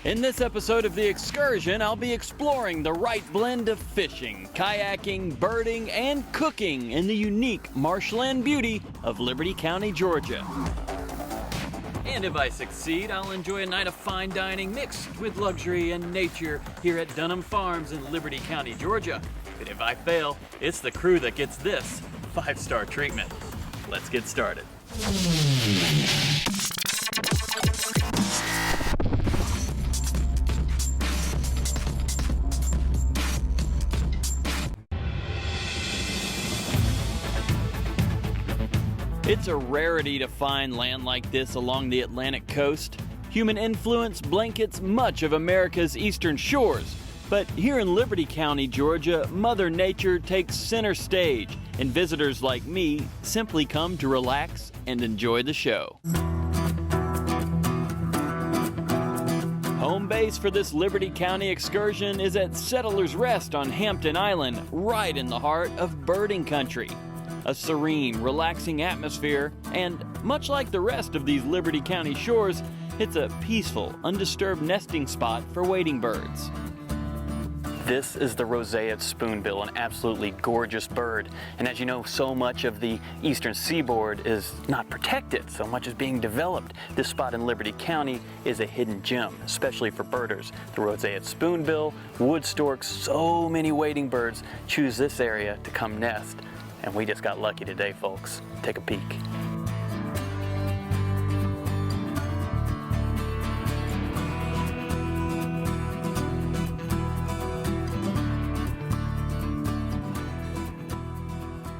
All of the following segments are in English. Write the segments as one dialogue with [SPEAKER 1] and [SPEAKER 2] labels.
[SPEAKER 1] In this episode of The Excursion, I'll be exploring the right blend of fishing, kayaking, birding, and cooking in the unique marshland beauty of Liberty County, Georgia. And if I succeed, I'll enjoy a night of fine dining mixed with luxury and nature here at Dunham Farms in Liberty County, Georgia. But if I fail, it's the crew that gets this 5-star treatment. Let's get started. It's a rarity to find land like this along the Atlantic coast. Human influence blankets much of America's eastern shores. But here in Liberty County, Georgia, Mother Nature takes center stage, and visitors like me simply come to relax and enjoy the show. Home base for this Liberty County excursion is at Settlers Rest on Hampton Island, right in the heart of birding country. A serene, relaxing atmosphere, and much like the rest of these Liberty County shores, it's a peaceful, undisturbed nesting spot for wading birds. This is the roseate spoonbill, an absolutely gorgeous bird. And as you know, so much of the eastern seaboard is not protected. So much is being developed. This spot in Liberty County is a hidden gem, especially for birders. The roseate spoonbill, wood storks, so many wading birds choose this area to come nest. And we just got lucky today, folks. Take a peek.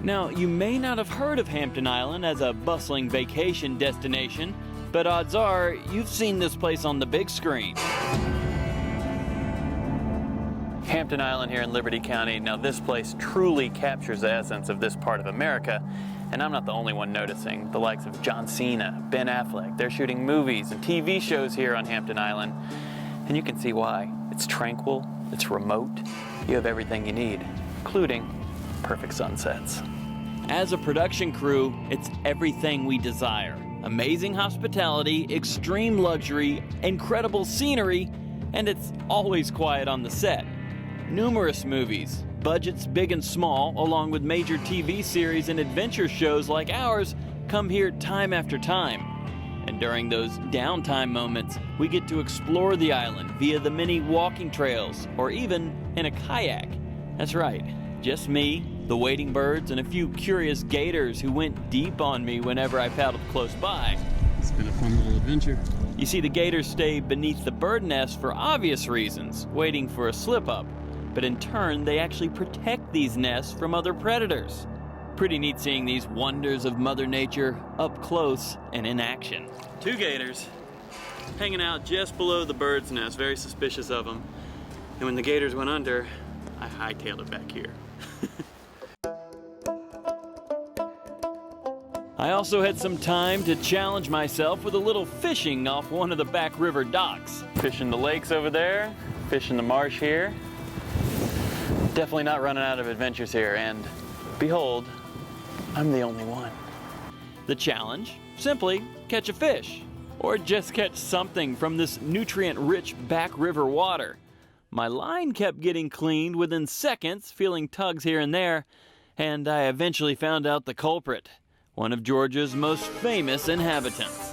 [SPEAKER 1] Now, you may not have heard of Hampton Island as a bustling vacation destination, but odds are you've seen this place on the big screen. Hampton Island here in Liberty County. Now this place truly captures the essence of this part of America, and I'm not the only one noticing. The likes of John Cena, Ben Affleck, they're shooting movies and TV shows here on Hampton Island, and you can see why. It's tranquil, it's remote, you have everything you need, including perfect sunsets. As a production crew, it's everything we desire. Amazing hospitality, extreme luxury, incredible scenery, and it's always quiet on the set. Numerous movies, budgets big and small, along with major TV series and adventure shows like ours, come here time after time. And during those downtime moments, we get to explore the island via the many walking trails, or even in a kayak. That's right, just me, the wading birds, and a few curious gators who went deep on me whenever I paddled close by.
[SPEAKER 2] It's been a fun little adventure.
[SPEAKER 1] You see, the gators stay beneath the bird nest for obvious reasons, waiting for a slip-up. But in turn, they actually protect these nests from other predators. Pretty neat seeing these wonders of Mother Nature up close and in action. 2 gators hanging out just below the bird's nest, very suspicious of them. And when the gators went under, I hightailed it back here. I also had some time to challenge myself with a little fishing off one of the back river docks. Fishing the lakes over there, fishing the marsh here. Definitely not running out of adventures here, and behold, I'm the only one. The challenge? Simply catch a fish, or just catch something from this nutrient-rich back river water. My line kept getting cleaned within seconds, feeling tugs here and there, and I eventually found out the culprit, one of Georgia's most famous inhabitants.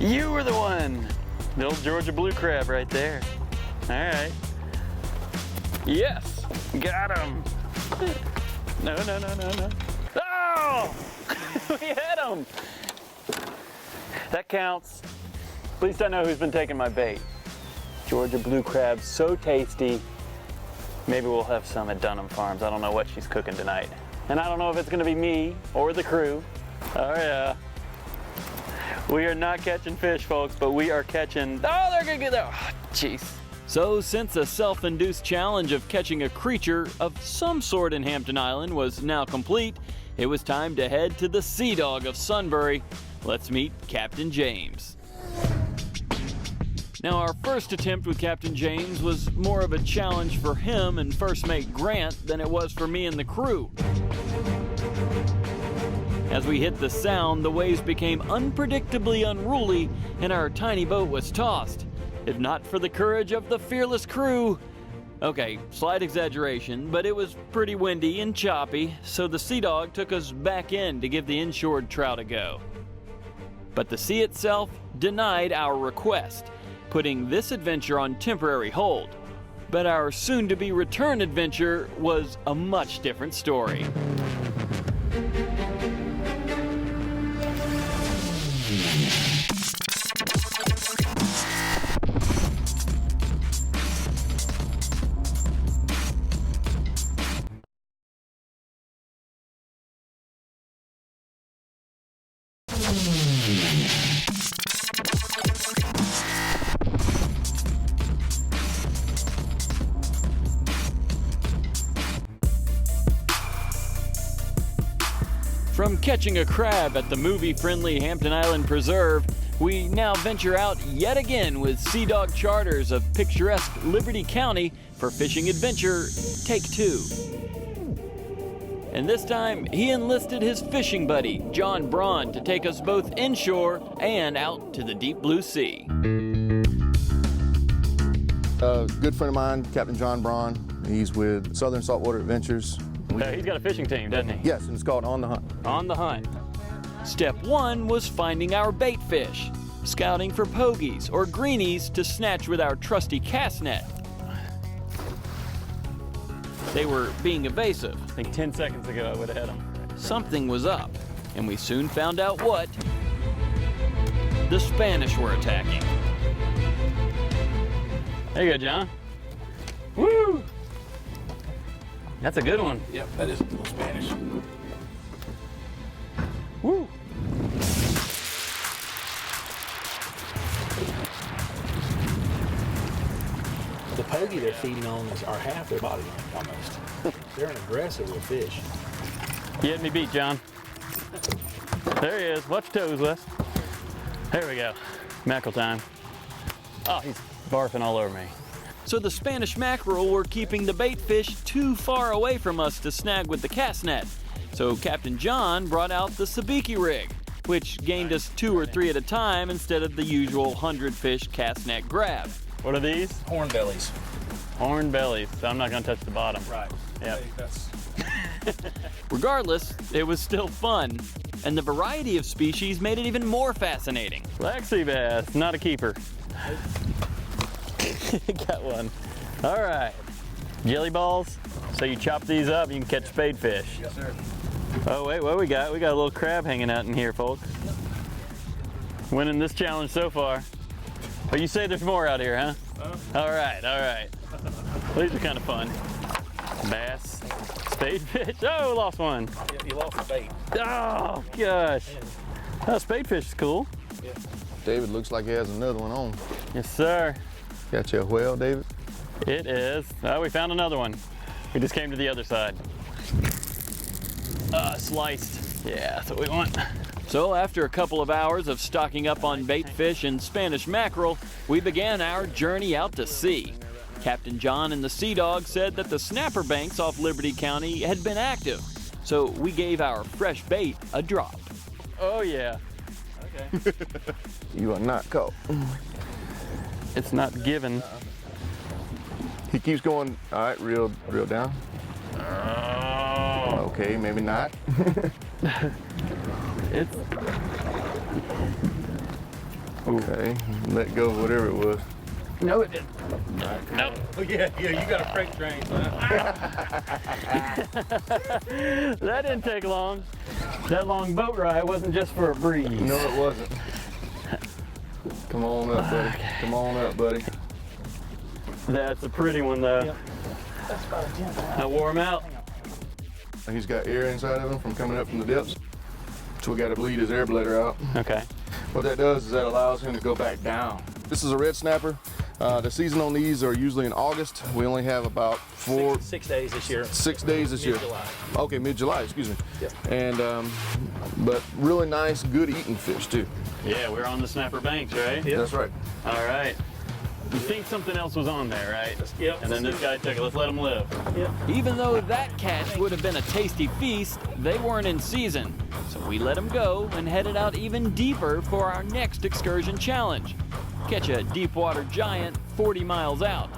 [SPEAKER 1] You were the one! The old Georgia blue crab right there. All right. Yes! Got him! No. Oh! We hit him! That counts. At least I know who's been taking my bait. Georgia blue crab, so tasty. Maybe we'll have some at Dunham Farms. I don't know what she's cooking tonight. And I don't know if it's gonna be me or the crew. Oh yeah. We are not catching fish, folks, but we are catching, oh, they're gonna get there. Oh, jeez. So since a self-induced challenge of catching a creature of some sort in Hampton Island was now complete, it was time to head to the Sea Dog of Sunbury. Let's meet Captain James. Now, our first attempt with Captain James was more of a challenge for him and first mate Grant than it was for me and the crew. As we hit the Sound, the waves became unpredictably unruly and our tiny boat was tossed. If not for the courage of the fearless crew. Okay, slight exaggeration, but it was pretty windy and choppy, so the Sea Dog took us back in to give the inshore trout a go. But the sea itself denied our request, putting this adventure on temporary hold. But our soon-to-be return adventure was a much different story. From catching a crab at the movie-friendly Hampton Island Preserve, we now venture out yet again with Sea Dog Charters of picturesque Liberty County for fishing adventure take 2. And this time, he enlisted his fishing buddy, John Braun, to take us both inshore and out to the deep blue sea.
[SPEAKER 3] A good friend of mine, Captain John Braun. He's with Southern Saltwater Adventures.
[SPEAKER 1] He's got a fishing team, doesn't he?
[SPEAKER 3] Yes, and it's called On the Hunt.
[SPEAKER 1] On the Hunt. Step 1 was finding our bait fish, scouting for pogies or greenies to snatch with our trusty cast net. They were being evasive.
[SPEAKER 2] I think 10 seconds ago I would have had them.
[SPEAKER 1] Something was up, and we soon found out what. The Spanish were attacking. There you go, John. Woo! That's a good one.
[SPEAKER 4] Yep, that is a little Spanish.
[SPEAKER 1] Woo!
[SPEAKER 4] The pogie they're feeding on are half their body length almost. They're an aggressive little fish.
[SPEAKER 1] You had me beat, John. There he is. Watch your toes, Wes. There we go. Mackerel time. Oh, he's barfing all over me. So the Spanish mackerel were keeping the bait fish too far away from us to snag with the cast net. So Captain John brought out the sabiki rig, which gained us 2 or 3 at a time instead of the usual 100-fish cast net grab.
[SPEAKER 2] What are these?
[SPEAKER 4] Horn bellies.
[SPEAKER 2] Horn bellies, so I'm not gonna touch the bottom.
[SPEAKER 4] Right.
[SPEAKER 2] Yep.
[SPEAKER 4] That's
[SPEAKER 1] Regardless, it was still fun, and the variety of species made it even more fascinating.
[SPEAKER 2] Black sea bass, not a keeper. Got one. All right. Jelly balls. So you chop these up, you can catch spadefish.
[SPEAKER 4] yes, sir.
[SPEAKER 2] Oh wait, what we got? We got a little crab hanging out in here, folks. Winning this challenge so far. But you say there's more out here, huh? All right, all right. These are kind of fun. Bass, spadefish. Oh, lost one.
[SPEAKER 4] Yeah, you lost the bait.
[SPEAKER 2] Oh gosh. Oh, spadefish is cool.
[SPEAKER 3] David looks like he has another one on.
[SPEAKER 2] Yes, sir.
[SPEAKER 3] Got you a whale, David?
[SPEAKER 2] It is. Oh, we found another one. We just came to the other side. Sliced. Yeah, that's what we want.
[SPEAKER 1] So after a couple of hours of stocking up on bait fish and Spanish mackerel, we began our journey out to sea. Captain John and the Sea Dog said that the snapper banks off Liberty County had been active, so we gave our fresh bait a drop.
[SPEAKER 2] Oh yeah.
[SPEAKER 4] Okay.
[SPEAKER 3] You are not caught.
[SPEAKER 2] It's not given.
[SPEAKER 3] He keeps going. All right, reel down.
[SPEAKER 2] Oh.
[SPEAKER 3] Okay, maybe not.
[SPEAKER 2] It's.
[SPEAKER 3] Okay, let go of whatever it was.
[SPEAKER 2] No, it didn't.
[SPEAKER 4] Nope. Oh yeah, you got a freight train.
[SPEAKER 2] That didn't take long. That long boat ride wasn't just for a breeze.
[SPEAKER 3] No, it wasn't. Come on up, buddy. Come on up, buddy.
[SPEAKER 2] That's a pretty one though.
[SPEAKER 4] Yep. That's about a 10 pound.
[SPEAKER 2] I wore him out.
[SPEAKER 3] He's got air inside of him from coming up from the depths. So we got to bleed his air bladder out.
[SPEAKER 2] Okay.
[SPEAKER 3] What that does is that allows him to go back down. This is a red snapper. The season on these are usually in August. We only have about
[SPEAKER 4] 6 days this year.
[SPEAKER 3] 6 days this year.
[SPEAKER 4] Mid-July.
[SPEAKER 3] Okay, mid-July, excuse me.
[SPEAKER 4] Yep.
[SPEAKER 3] And, but really nice, good eating fish too.
[SPEAKER 2] Yeah, we're on the snapper banks, right?
[SPEAKER 4] Yep.
[SPEAKER 3] That's right.
[SPEAKER 2] All right. You think something else was on there, right?
[SPEAKER 4] Yep.
[SPEAKER 2] And then this guy took it. Let's let him live.
[SPEAKER 4] Yep.
[SPEAKER 1] Even though that catch would have been a tasty feast, they weren't in season. So we let them go and headed out even deeper for our next excursion challenge. Catch a deep water giant 40 miles out.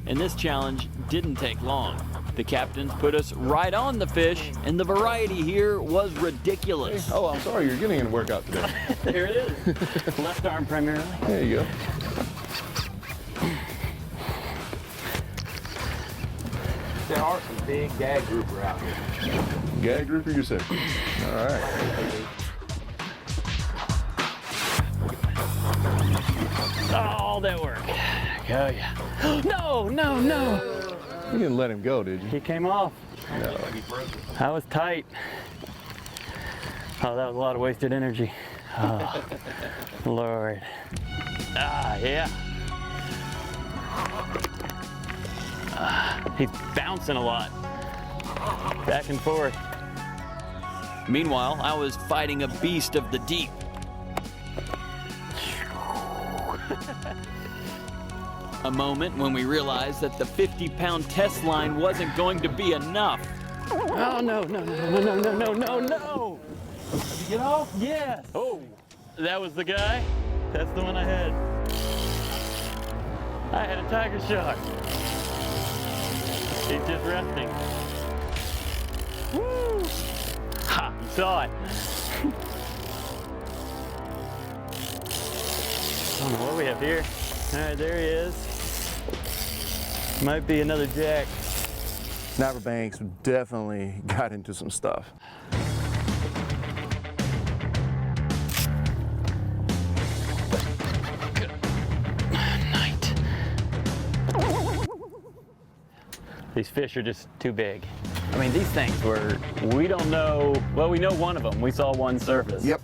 [SPEAKER 1] And this challenge didn't take long. The captains put us right on the fish, and the variety here was ridiculous.
[SPEAKER 3] Oh, I'm sorry, you're getting in a workout today.
[SPEAKER 2] There it is. Left arm primarily.
[SPEAKER 3] There you go.
[SPEAKER 4] There are some big gag grouper out here.
[SPEAKER 3] Gag grouper, you said. All right.
[SPEAKER 2] Oh, that worked. Oh, yeah. No, no, no.
[SPEAKER 3] You didn't let him go, did you?
[SPEAKER 2] He came off.
[SPEAKER 3] No.
[SPEAKER 2] That was tight. Oh, that was a lot of wasted energy. Oh, Lord. Ah, yeah. He's bouncing a lot. Back and forth.
[SPEAKER 1] Meanwhile, I was fighting a beast of the deep. A moment when we realized that the 50-pound test line wasn't going to be enough.
[SPEAKER 2] Oh, no, no, no, no, no, no, no, no, no.
[SPEAKER 4] Did you get off?
[SPEAKER 2] Yes. Oh, that was the guy? That's the one I had. I had a tiger shark. He's just resting. Woo! Ha, you saw it. I don't know what we have here. All right, there he is. Might be another jack.
[SPEAKER 3] Snapper banks definitely got into some stuff.
[SPEAKER 2] Night. These fish are just too big. I mean, these things we don't know, well, we know one of them. We saw one surface.
[SPEAKER 3] Yep.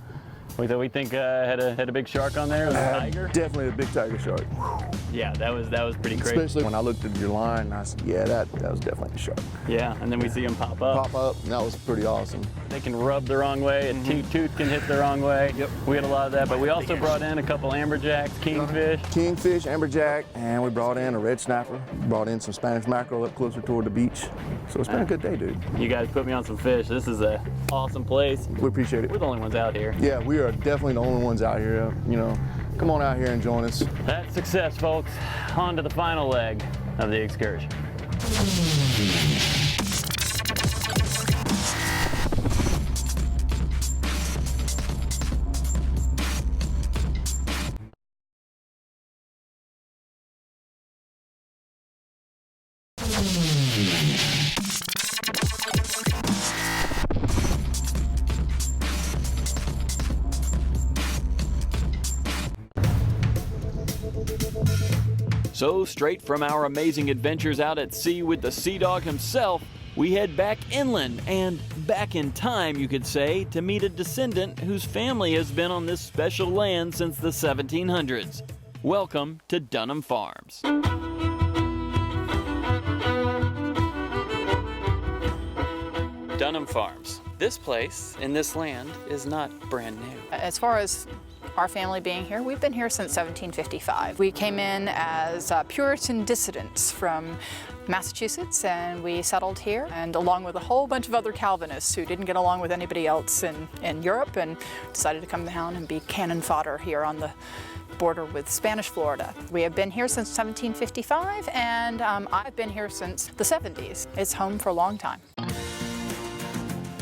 [SPEAKER 2] We think had a big shark on there, it was a tiger?
[SPEAKER 3] Definitely a big tiger shark.
[SPEAKER 2] Yeah, that was pretty crazy.
[SPEAKER 3] Especially when I looked at your line and I said, yeah, that was definitely a shark.
[SPEAKER 2] Yeah, and then we see them pop up.
[SPEAKER 3] Pop up, and that was pretty awesome.
[SPEAKER 2] They can rub the wrong way, a tooth can hit the wrong way.
[SPEAKER 3] Yep.
[SPEAKER 2] We had a lot of that, but we also brought in a couple amberjacks, kingfish.
[SPEAKER 3] Kingfish, amberjack, and we brought in a red snapper. Brought in some Spanish mackerel up closer toward the beach. So it's been a good day, dude.
[SPEAKER 2] You guys put me on some fish. This is a awesome place.
[SPEAKER 3] We appreciate it.
[SPEAKER 2] We're the only ones out here.
[SPEAKER 3] Yeah, we are definitely the only ones out here. You know, come on out here and join us.
[SPEAKER 2] That's success, folks. On to the final leg of the excursion.
[SPEAKER 1] So straight from our amazing adventures out at sea with the Sea Dog himself, we head back inland and back in time, you could say, to meet a descendant whose family has been on this special land since the 1700s. Welcome to Dunham Farms. Dunham Farms. This place in this land is not brand new.
[SPEAKER 5] As far as our family being here, we've been here since 1755. We came in as Puritan dissidents from Massachusetts, and we settled here, and along with a whole bunch of other Calvinists who didn't get along with anybody else in Europe, and decided to come down and be cannon fodder here on the border with Spanish Florida. We have been here since 1755, and I've been here since the 70s. It's home for a long time.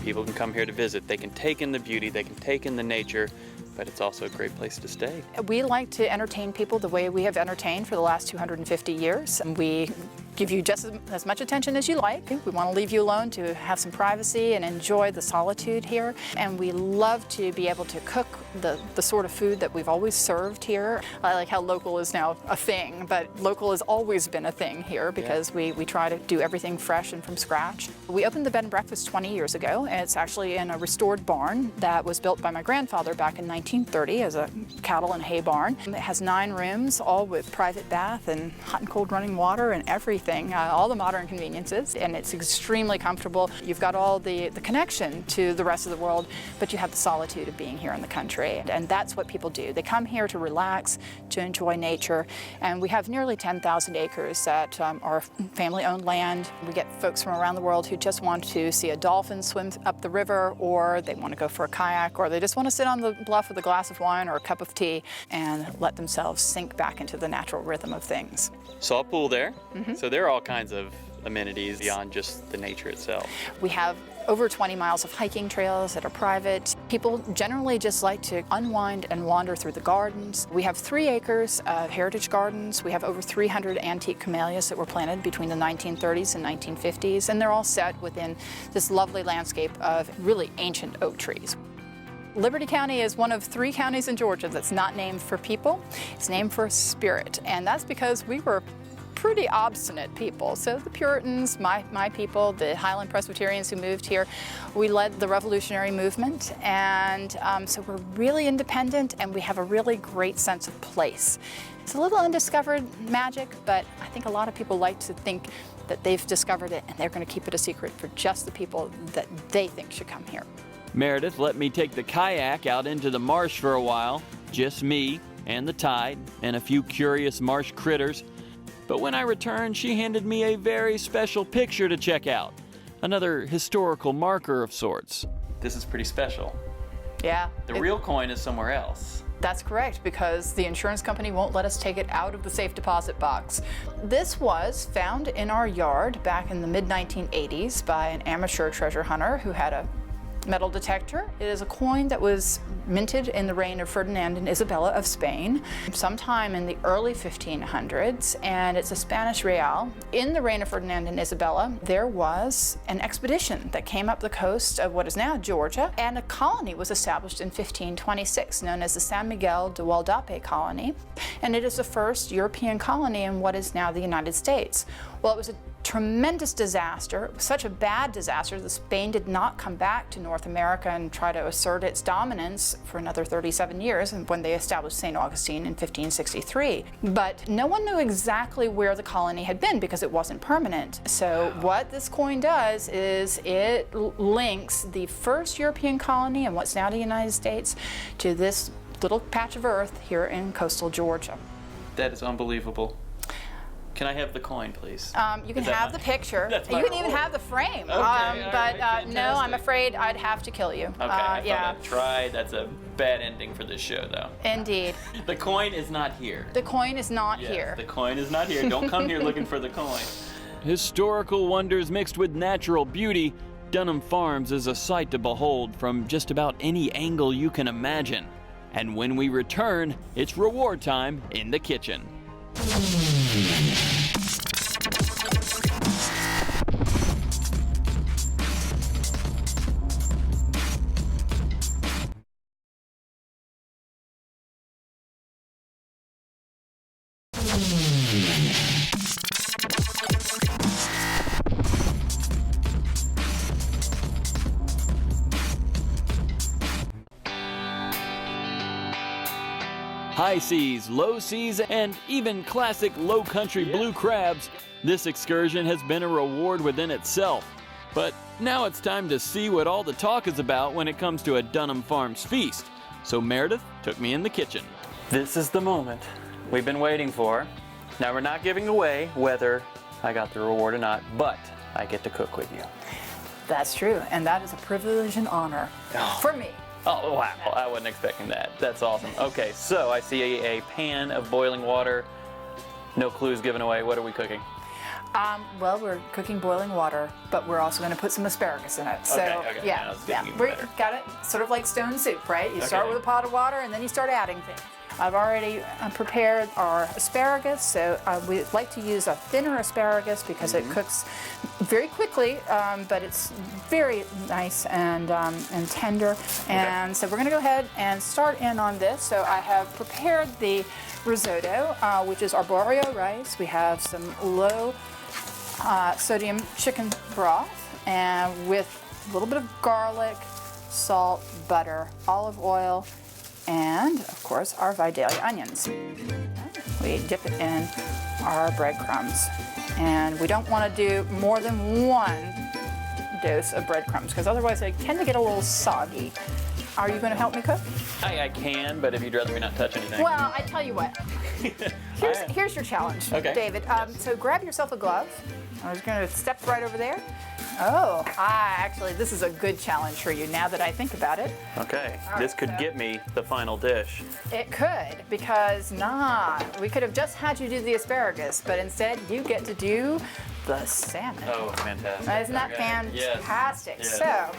[SPEAKER 1] People can come here to visit. They can take in the beauty, they can take in the nature, but it's also a great place to stay.
[SPEAKER 5] We like to entertain people the way we have entertained for the last 250 years. We give you just as much attention as you like. We want to leave you alone to have some privacy and enjoy the solitude here. And we love to be able to cook the sort of food that we've always served here. I like how local is now a thing, but local has always been a thing here because we try to do everything fresh and from scratch. We opened the bed and breakfast 20 years ago, and it's actually in a restored barn that was built by my grandfather back in 1930 as a cattle and hay barn. It has 9 rooms, all with private bath and hot and cold running water and everything everything, all the modern conveniences, and it's extremely comfortable. You've got all the connection to the rest of the world, but you have the solitude of being here in the country. And that's what people do. They come here to relax, to enjoy nature, and we have nearly 10,000 acres that are family-owned land. We get folks from around the world who just want to see a dolphin swim up the river, or they want to go for a kayak, or they just want to sit on the bluff with a glass of wine or a cup of tea and let themselves sink back into the natural rhythm of things.
[SPEAKER 2] Saw a pool there. So there are all kinds of amenities beyond just the nature itself.
[SPEAKER 5] We have over 20 miles of hiking trails that are private. People generally just like to unwind and wander through the gardens. We have 3 acres of heritage gardens. We have over 300 antique camellias that were planted between the 1930s and 1950s, and they're all set within this lovely landscape of really ancient oak trees. Liberty County is one of 3 counties in Georgia that's not named for people. It's named for spirit, and that's because we were pretty obstinate people. So the Puritans, my people, the Highland Presbyterians who moved here, we led the Revolutionary movement, and so we're really independent, and we have a really great sense of place. It's a little undiscovered magic, but I think a lot of people like to think that they've discovered it, and they're going to keep it a secret for just the people that they think should come here.
[SPEAKER 2] Meredith let me take the kayak out into the marsh for a while, just me and the tide and a few curious marsh critters. But when I returned, she handed me a very special picture to check out, another historical marker of sorts. This is pretty special.
[SPEAKER 5] Yeah.
[SPEAKER 2] The real coin is somewhere else.
[SPEAKER 5] That's correct, because the insurance company won't let us take it out of the safe deposit box. This was found in our yard back in the mid-1980s by an amateur treasure hunter who had a metal detector. It is a coin that was minted in the reign of Ferdinand and Isabella of Spain sometime in the early 1500s, and it's a Spanish real. In the reign of Ferdinand and Isabella, there was an expedition that came up the coast of what is now Georgia, and a colony was established in 1526 known as the San Miguel de Gualdape colony, and it is the first European colony in what is now the United States. Well, it was a tremendous disaster, such a bad disaster that Spain did not come back to North America and try to assert its dominance for another 37 years when they established St. Augustine in 1563. But no one knew exactly where the colony had been because it wasn't permanent. So what this coin does is it links the first European colony in what's now the United States to this little patch of earth here in coastal Georgia.
[SPEAKER 2] That is unbelievable. Can I have the coin, please?
[SPEAKER 5] You can have the picture. You can even have the frame.
[SPEAKER 2] Okay,
[SPEAKER 5] but no, I'm afraid I'd have to kill you.
[SPEAKER 2] Okay, I thought I'd try. That's a bad ending for this show, though.
[SPEAKER 5] Indeed.
[SPEAKER 2] The coin is not here.
[SPEAKER 5] The coin is not here.
[SPEAKER 2] The coin is not here. Don't come here looking for the coin. Historical wonders mixed with natural beauty, Dunham Farms is a sight to behold from just about any angle you can imagine. And when we return, it's reward time in the kitchen. High seas, low seas, and even classic low country blue crabs, this excursion has been a reward within itself. But now it's time to see what all the talk is about when it comes to a Dunham Farms feast. So Meredith took me in the kitchen.
[SPEAKER 1] This is the moment we've been waiting for. Now, we're not giving away whether I got the reward or not, but I get to cook with you.
[SPEAKER 5] That's true, and that is a privilege and honor for me.
[SPEAKER 1] Oh, wow, I wasn't expecting that. That's awesome. Okay, so I see a pan of boiling water. No clues given away. What are we cooking?
[SPEAKER 5] Well, we're cooking boiling water, but we're also going to put some asparagus in it. So,
[SPEAKER 1] Okay.
[SPEAKER 5] yeah,
[SPEAKER 1] Now it's getting even
[SPEAKER 5] we
[SPEAKER 1] better.
[SPEAKER 5] got it sort of like stone soup, right? You start with a pot of water, and then you start adding things. I've already prepared our asparagus, so we like to use a thinner asparagus because it cooks very quickly, but it's very nice and tender. And so we're going to go ahead and start in on this. So I have prepared the risotto, which is arborio rice. We have some low sodium chicken broth, and with a little bit of garlic, salt, butter, olive oil, and of course our Vidalia onions. We dip it in our breadcrumbs. And we don't want to do more than one dose of breadcrumbs because otherwise they tend to get a little soggy. Are you going to help me cook?
[SPEAKER 1] I can, but if you'd rather me not touch anything.
[SPEAKER 5] Well, I tell you what. Here's your challenge,
[SPEAKER 1] Okay.
[SPEAKER 5] David. So grab yourself a glove. I was going to step right over there. Oh, actually, this is a good challenge for you now that I think about it.
[SPEAKER 1] Okay,
[SPEAKER 5] All
[SPEAKER 1] this
[SPEAKER 5] right,
[SPEAKER 1] could
[SPEAKER 5] so-
[SPEAKER 1] get me the final dish.
[SPEAKER 5] It could, because we could have just had you do the asparagus, but instead you get to do the salmon.
[SPEAKER 1] Oh, fantastic.
[SPEAKER 5] Isn't that
[SPEAKER 1] Okay. Yes.
[SPEAKER 5] fantastic?
[SPEAKER 1] Yes.
[SPEAKER 5] So,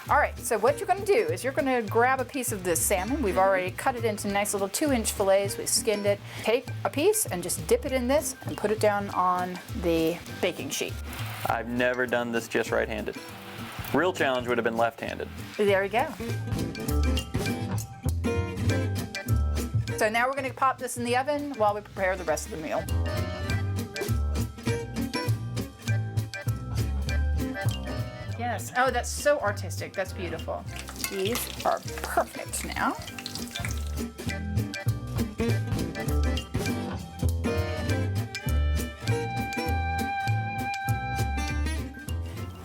[SPEAKER 5] all right, so what you're going to do is you're going to grab a piece of this salmon. We've already cut it into nice little 2-inch fillets. We skinned it. Take a piece and just dip it in this and put it down on the baking sheet.
[SPEAKER 1] I've never done this just right-handed. Real challenge would have been left-handed.
[SPEAKER 5] There you go. So now we're going to pop this in the oven while we prepare the rest of the meal. Yes. Oh, that's so artistic. That's beautiful. These are perfect now.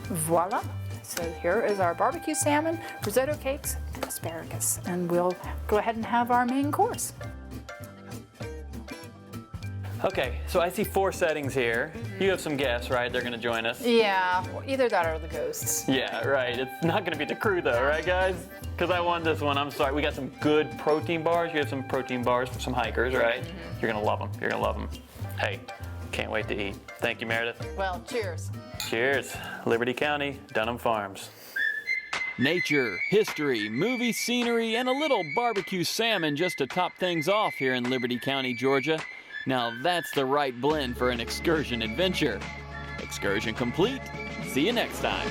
[SPEAKER 5] Voila. So here is our barbecue salmon, risotto cakes, and asparagus. And we'll go ahead and have our main course.
[SPEAKER 1] Okay, so I see 4 settings here. You have some guests, right? They're gonna join us.
[SPEAKER 5] Yeah, either that or the ghosts.
[SPEAKER 1] Yeah, right. It's not gonna be the crew though, right guys? Because I won this one, I'm sorry. We got some good protein bars. You have some protein bars for some hikers, right? You're gonna love them, you're gonna love them. Hey, can't wait to eat. Thank you, Meredith.
[SPEAKER 5] Well, cheers.
[SPEAKER 1] Cheers. Liberty County, Dunham Farms.
[SPEAKER 2] Nature, history, movie scenery, and a little barbecue salmon just to top things off here in Liberty County, Georgia. Now that's the right blend for an excursion adventure. Excursion complete. See you next time.